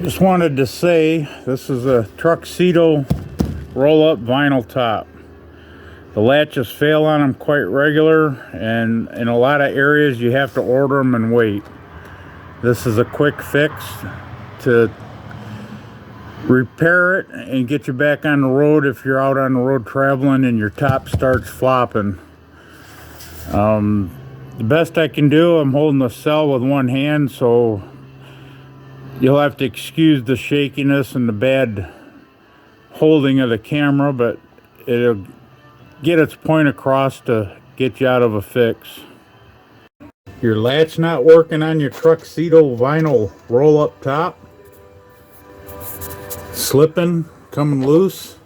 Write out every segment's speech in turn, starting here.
Just wanted to say this is a truxedo roll-up vinyl top. The latches fail on them quite regular, and in a lot of areas you have to order them and wait. This is a quick fix to repair it and get you back on the road if you're out on the road traveling and your top starts flopping. The best I can do, I'm holding the cell with one hand, so you'll have to excuse the shakiness and the bad holding of the camera, but it'll get its point across to get you out of a fix. Your latch not working on your truxedo vinyl roll-up top? Slipping, coming loose?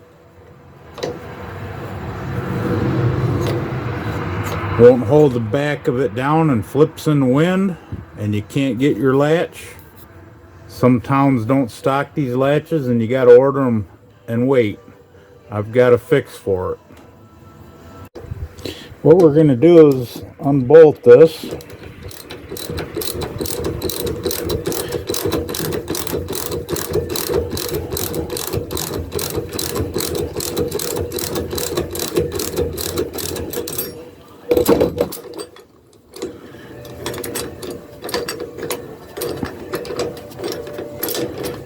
Won't hold the back of it down and flips in the wind, and you can't get your latch? Some towns don't stock these latches and you gotta order them and wait. I've got a fix for it. What we're going to do is unbolt this.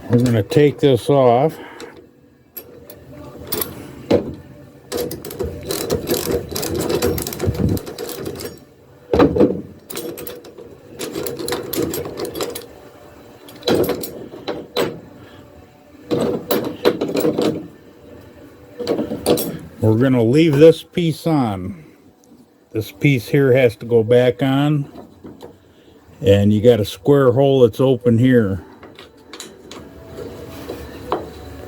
We're going to take this off. We're going to leave this piece on. This piece here has to go back on, and you got a square hole that's open here.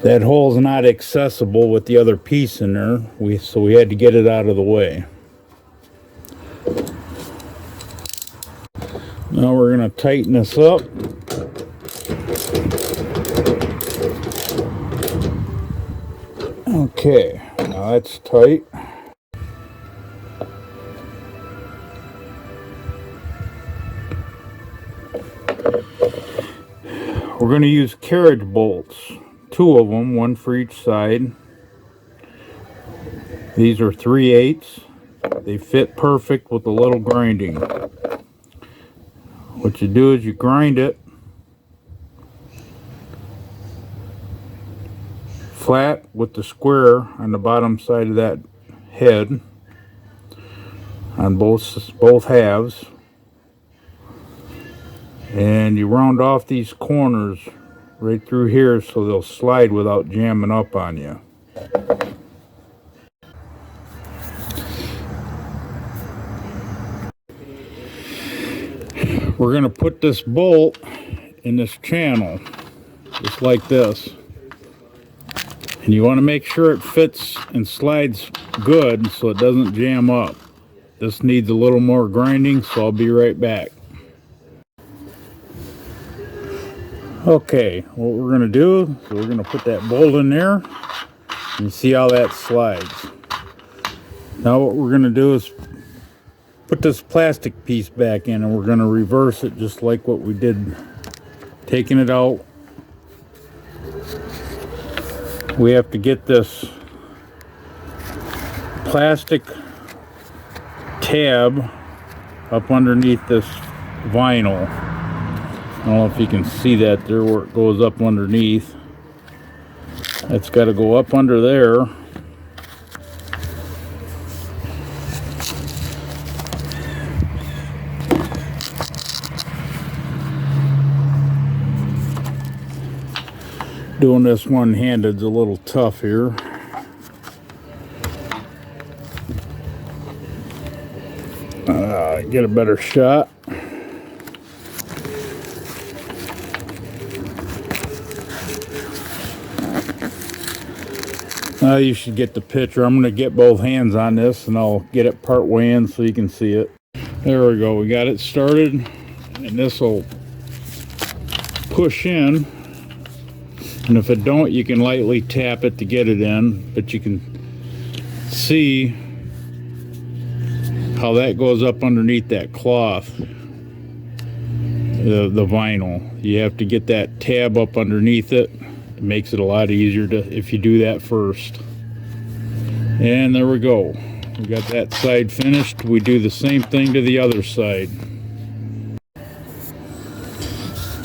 That hole's not accessible with the other piece in there, so we had to get it out of the way. Now we're going to tighten this up. Okay, now that's tight. We're going to use carriage bolts, 2 of them, 1 for each side. These are 3/8. They fit perfect with a little grinding. What you do is you grind it flat with the square on the bottom side of that head on both halves, and you round off these corners right through here so they'll slide without jamming up on you. We're going to put this bolt in this channel just like this, and you want to make sure it fits and slides good so it doesn't jam up. This needs a little more grinding, so I'll be right back. Okay, what we're going to do is we're going to put that bolt in there and see how that slides. Now what we're going to do is put this plastic piece back in, and we're going to reverse it just like what we did taking it out. We have to get this plastic tab up underneath this vinyl. I don't know if you can see that there where it goes up underneath. It's got to go up under there. Doing this one-handed is a little tough here. Get a better shot. You should get the picture. I'm going to get both hands on this and I'll get it part way in so you can see it. There we go. We got it started, and this will push in. And if it don't, you can lightly tap it to get it in, but you can see how that goes up underneath that cloth. the vinyl. You have to get that tab up underneath it. It makes it a lot easier if you do that first. And there we go. We got that side finished. We do the same thing to the other side.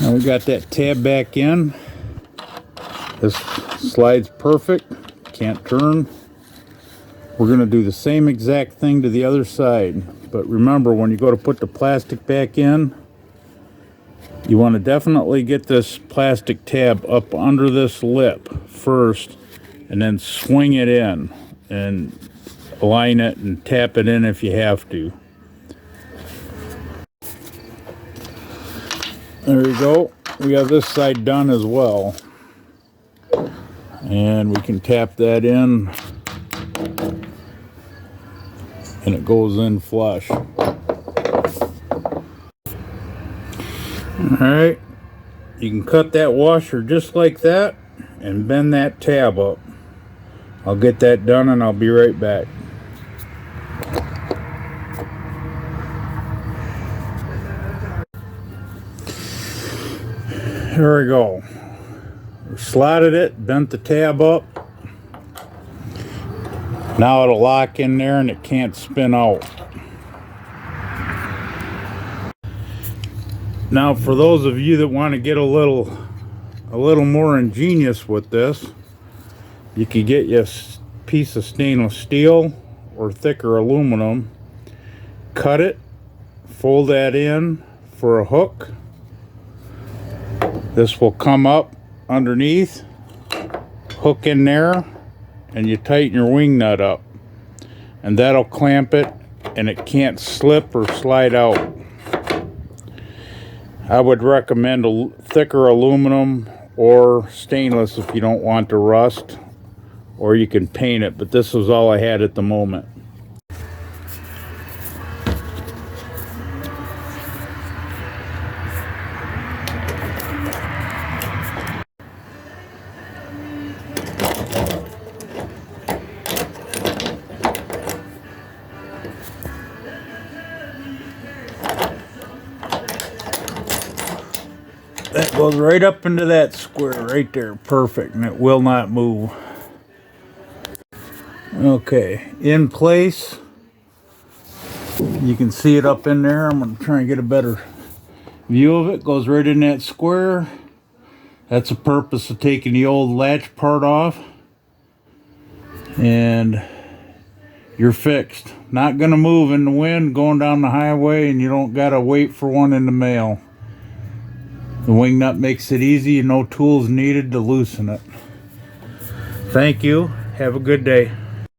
Now we got that tab back in. This slides perfect. Can't turn. We're going to do the same exact thing to the other side. But remember, when you go to put the plastic back in, you want to definitely get this plastic tab up under this lip first, and then swing it in and align it and tap it in if you have to. There you go. We got this side done as well. And we can tap that in, and it goes in flush. Alright, you can cut that washer just like that and bend that tab up. I'll get that done and I'll be right back. There we go. We slotted it, bent the tab up. Now it'll lock in there and it can't spin out. Now for those of you that want to get a little more ingenious with this, you could get you a piece of stainless steel or thicker aluminum, cut it, fold that in for a hook. This will come up underneath, hook in there, and you tighten your wing nut up, and that'll clamp it and it can't slip or slide out. I would recommend a thicker aluminum or stainless if you don't want to rust, or you can paint it, but this was all I had at the moment. That goes right up into that square right there, perfect, and it will not move. Okay, in place. You can see it up in there. I'm going to try and get a better view of it. Goes right in that square. That's the purpose of taking the old latch part off. And you're fixed. Not going to move in the wind going down the highway, and you don't got to wait for one in the mail. The wing nut makes it easy and no tools needed to loosen it. Thank you. Have a good day.